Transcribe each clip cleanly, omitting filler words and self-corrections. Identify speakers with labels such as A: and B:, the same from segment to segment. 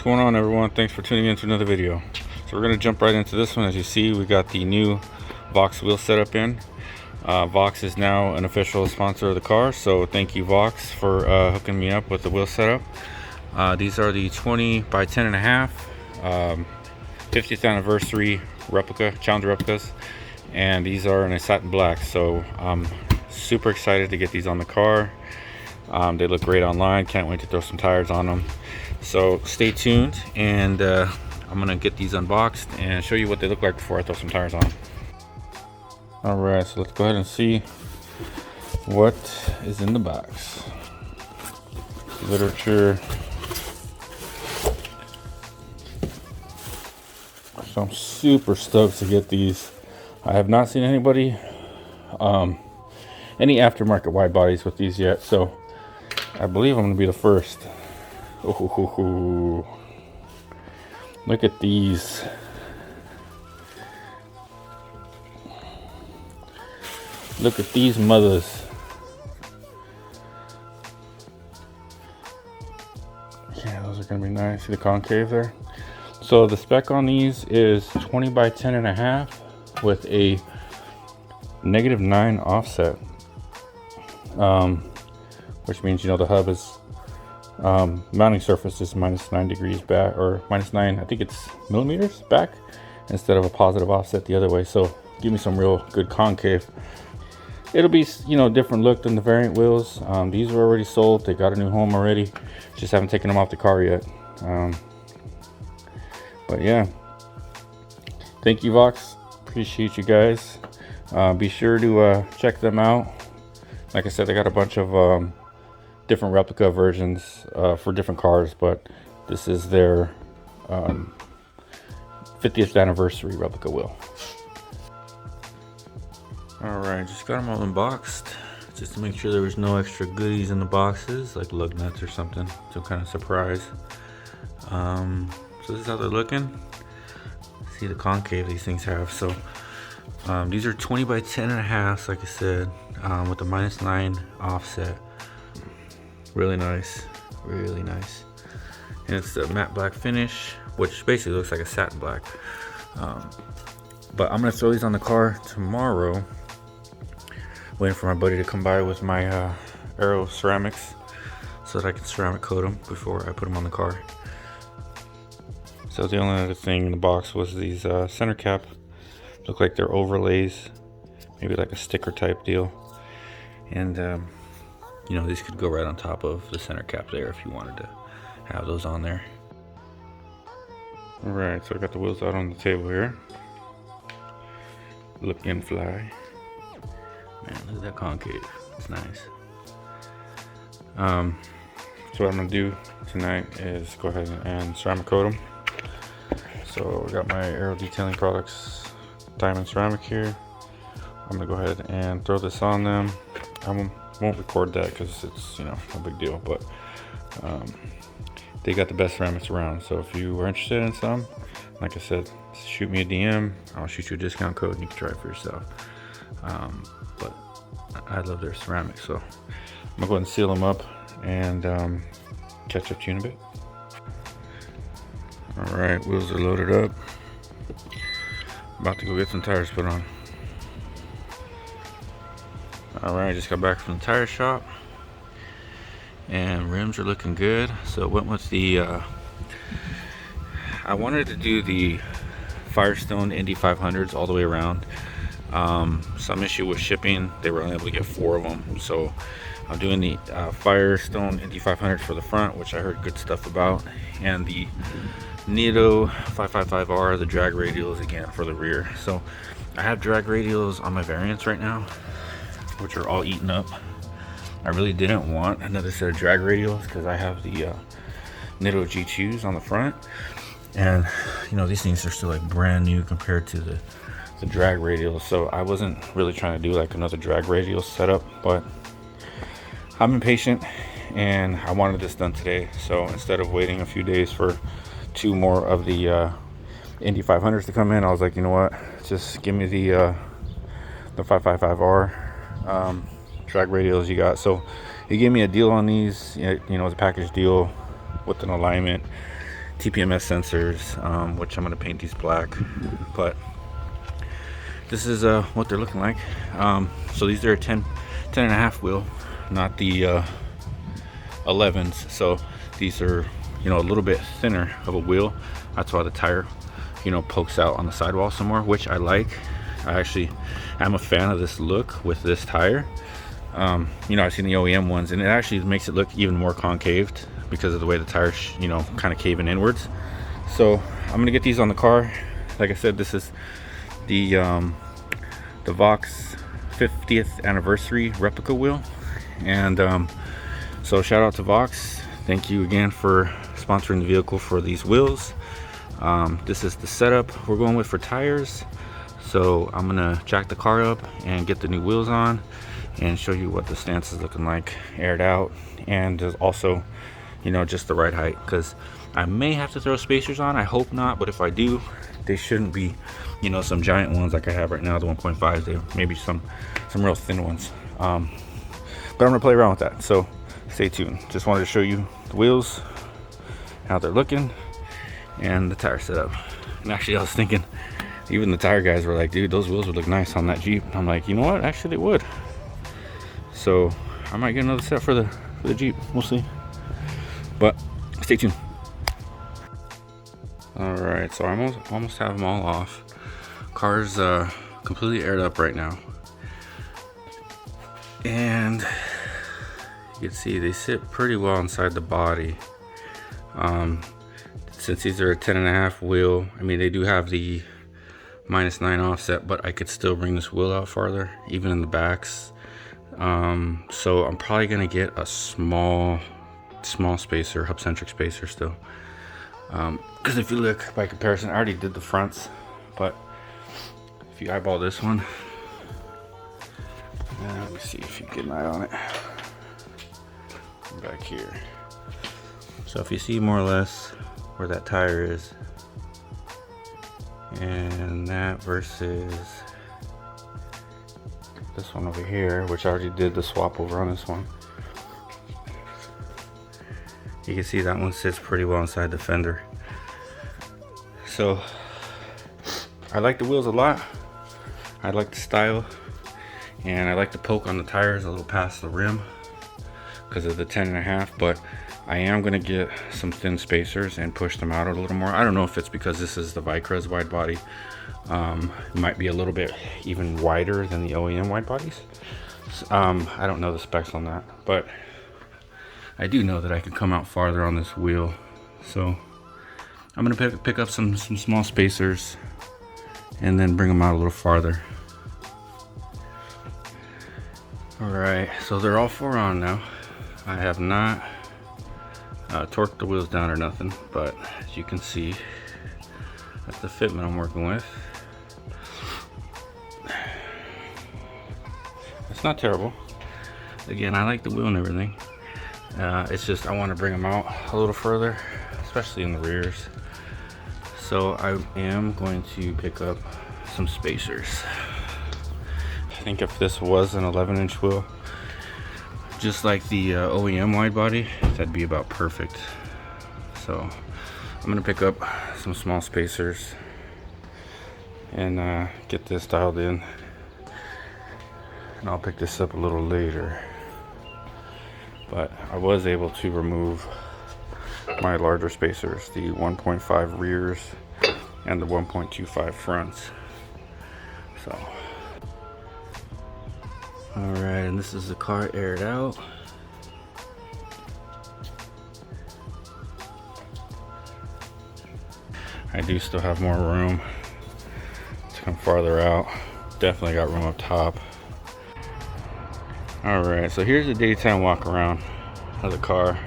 A: going on, everyone? Thanks for tuning in to another video. So we're going to jump right into this one. As you see, we got the new Voxx wheel setup in. Voxx is now an official sponsor of the car, so thank you Voxx for hooking me up with the wheel setup. These are the 20 by 10.5 50th anniversary replica, Challenger replicas, and these are in a satin black, so I'm super excited to get these on the car. They look great online. Can't wait to throw some tires on them. So stay tuned, and I'm gonna get these unboxed and show you what they look like before I throw some tires on them. All right, so let's go ahead and see what is in the box. Literature. So I'm super stoked to get these. I have not seen anybody any aftermarket wide bodies with these yet, so I believe I'm gonna be the first. Ooh, look at these. Look at these mothers. Yeah, those are gonna be nice. See the concave there? So the spec on these is 20 by 10.5 with a -9 offset, which means, you know, the hub is mounting surface is -9 degrees back, or -9, I think it's millimeters back, instead of a positive offset the other way. So give me some real good concave. It'll be, you know, different look than the variant wheels. These are already sold. They got a new home already. Just haven't taken them off the car yet. But yeah, thank you Voxx. Appreciate you guys. Be sure to check them out. Like I said, they got a bunch of different replica versions for different cars, but this is their 50th anniversary replica wheel. All right, just got them all unboxed just to make sure there was no extra goodies in the boxes, like lug nuts or something, some kind of surprise. So this is how they're looking. See the concave these things have. So these are 20 by 10.5, like I said, with a -9 offset. Really nice, really nice. And it's a matte black finish, which basically looks like a satin black. But I'm gonna throw these on the car tomorrow. Waiting for my buddy to come by with my AERO ceramics so that I can ceramic coat them before I put them on the car. So the only other thing in the box was these center cap. Look like they're overlays, maybe like a sticker type deal. And you know, these could go right on top of the center cap there if you wanted to have those on there. All right, so I got the wheels out on the table here. Looking fly. Man, look at that concave. It's nice. So what I'm gonna do tonight is go ahead and ceramic coat them. So I got my AERO detailing products diamond ceramic here. I'm gonna go ahead and throw this on them. I won't record that because it's, you know, no big deal, but they got the best ceramics around. So if you are interested in some, like I said, shoot me a DM. I'll shoot you a discount code and you can try it for yourself. But I love their ceramics, so I'm gonna go ahead and seal them up and catch up to you in a bit. All right, wheels are loaded up. About to go get some tires put on. All right, just got back from the tire shop, and rims are looking good. So it went with the I wanted to do the Firestone Indy 500s all the way around. Some issue with shipping, they were only able to get 4 of them, so I'm doing the Firestone Indy 500 for the front, which I heard good stuff about, and the Nitto 555R, the drag radials again for the rear. So I have drag radials on my variants right now, which are all eaten up. I really didn't want another set of drag radials because I have the Nitto G2s on the front, and you know, these things are still like brand new compared to the drag radials. So I wasn't really trying to do like another drag radial setup, but I'm impatient and I wanted this done today. So instead of waiting a few days for 2 more of the Indy 500s to come in, I was like, you know what, just give me the 555R drag radials you got. So he gave me a deal on these, you know, it's a package deal with an alignment TPMS sensors, which I'm going to paint these black, but this is what they're looking like. So these are a 10 and a half wheel, not the 11s. So these are, you know, a little bit thinner of a wheel. That's why the tire, you know, pokes out on the sidewall some more, which I like. I actually am a fan of this look with this tire. You know, I've seen the OEM ones, and it actually makes it look even more concaved because of the way the tires, you know, kind of caving inwards. So I'm gonna get these on the car. Like I said, this is the Voxx 50th anniversary replica wheel, and so shout out to Voxx. Thank you again for sponsoring the vehicle for these wheels. This is the setup we're going with for tires. So I'm gonna jack the car up and get the new wheels on and show you what the stance is looking like, aired out, and also, you know, just the right height, because I may have to throw spacers on. I hope not, but if I do, they shouldn't be, you know, some giant ones like I have right now, the 1.5s. They maybe some real thin ones. But I'm gonna play around with that, so stay tuned. Just wanted to show you the wheels, how they're looking, and the tire setup. And actually, I was thinking, even the tire guys were like, dude, those wheels would look nice on that Jeep. I'm like, you know what? Actually, they would. So I might get another set for the Jeep. We'll see. But stay tuned. All right, so I almost have them all off. Car's completely aired up right now, and you can see they sit pretty well inside the body. Since these are a 10 and a half wheel, I mean, they do have the -9 offset, but I could still bring this wheel out farther, even in the backs. So I'm probably gonna get a small spacer, hub-centric spacer still. Because if you look by comparison, I already did the fronts, but if you eyeball this one, let me see if you get an eye on it back here. So if you see more or less where that tire is, and that versus this one over here, which I already did the swap over on this one, you can see that one sits pretty well inside the fender. So I like the wheels a lot. I like the style, and I like the poke on the tires a little past the rim because of the 10 and a half, but I am gonna get some thin spacers and push them out a little more. I don't know if it's because this is the Vicrez wide body. It might be a little bit even wider than the OEM wide bodies. I don't know the specs on that, but I do know that I can come out farther on this wheel. So I'm gonna pick up some small spacers and then bring them out a little farther. All right, so they're all 4 on now. I have not torqued the wheels down or nothing, but as you can see, that's the fitment I'm working with. It's not terrible. Again, I like the wheel and everything. It's just I want to bring them out a little further, especially in the rears. So I am going to pick up some spacers. I think if this was an 11-inch wheel, just like the OEM wide body, that'd be about perfect. So I'm gonna pick up some small spacers and get this dialed in, and I'll pick this up a little later. But I was able to remove my larger spacers, the 1.5 rears and the 1.25 fronts. So all right, and this is the car aired out. I do still have more room to come farther out. Definitely got room up top. All right, so here's the daytime walk around of the car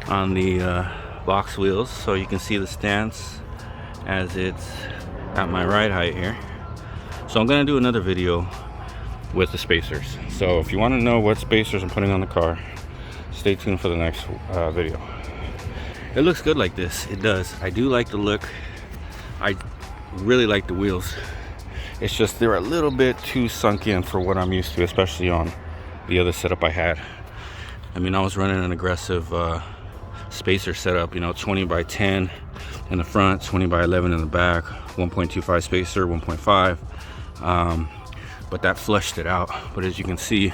A: on the Voxx Wheels. So you can see the stance as it's at my ride height here. So I'm gonna do another video with the spacers. So if you want to know what spacers I'm putting on the car, stay tuned for the next video. It looks good like this. It does. I do like the look. I really like the wheels. It's just they're a little bit too sunk in for what I'm used to, especially on the other setup I had. I mean, I was running an aggressive spacer setup, you know, 20 by 10 in the front, 20 by 11 in the back, 1.25 spacer, 1.5. But that flushed it out. But as you can see,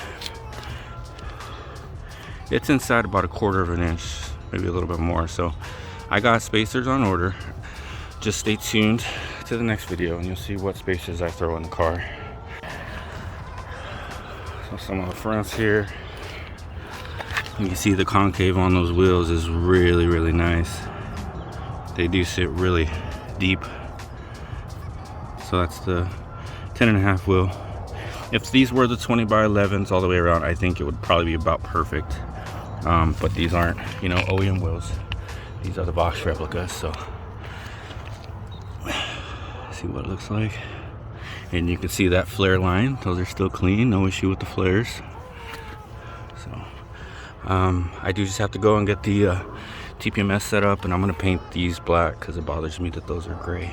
A: it's inside about 1/4 of an inch, maybe a little bit more. So I got spacers on order. Just stay tuned to the next video and you'll see what spacers I throw in the car. So some of the fronts here, you can see the concave on those wheels is really nice. They do sit really deep. So that's the 10.5 wheel. If these were the 20 by 11s all the way around, I think it would probably be about perfect. But these aren't, you know, OEM wheels. These are the Voxx replicas. So see what it looks like. And you can see that flare line. Those are still clean. No issue with the flares. So I do just have to go and get the TPMS set up, and I'm going to paint these black because it bothers me that those are gray.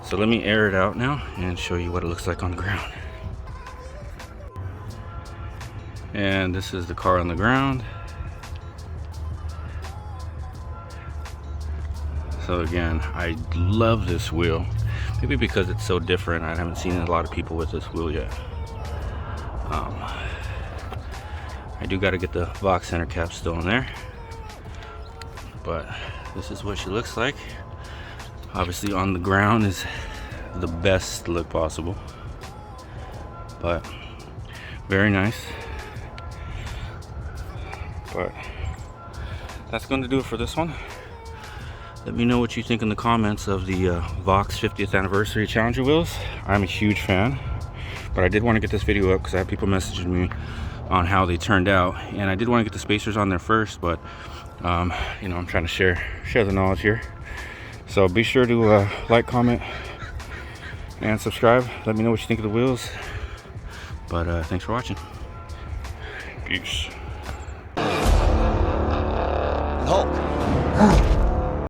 A: So let me air it out now and show you what it looks like on the ground. And this is the car on the ground. So again, I love this wheel. Maybe because it's so different. I haven't seen a lot of people with this wheel yet. I do got to get the Voxx center cap still in there. But this is what she looks like. Obviously on the ground is the best look possible. But very nice. But that's going to do it for this one. Let me know what you think in the comments of the Voxx 50th anniversary Challenger wheels. I'm a huge fan, but I did want to get this video up because I had people messaging me on how they turned out, and I did want to get the spacers on there first, but you know, I'm trying to share the knowledge here. So be sure to like, comment, and subscribe. Let me know what you think of the wheels. But thanks for watching. Peace.
B: Hulk.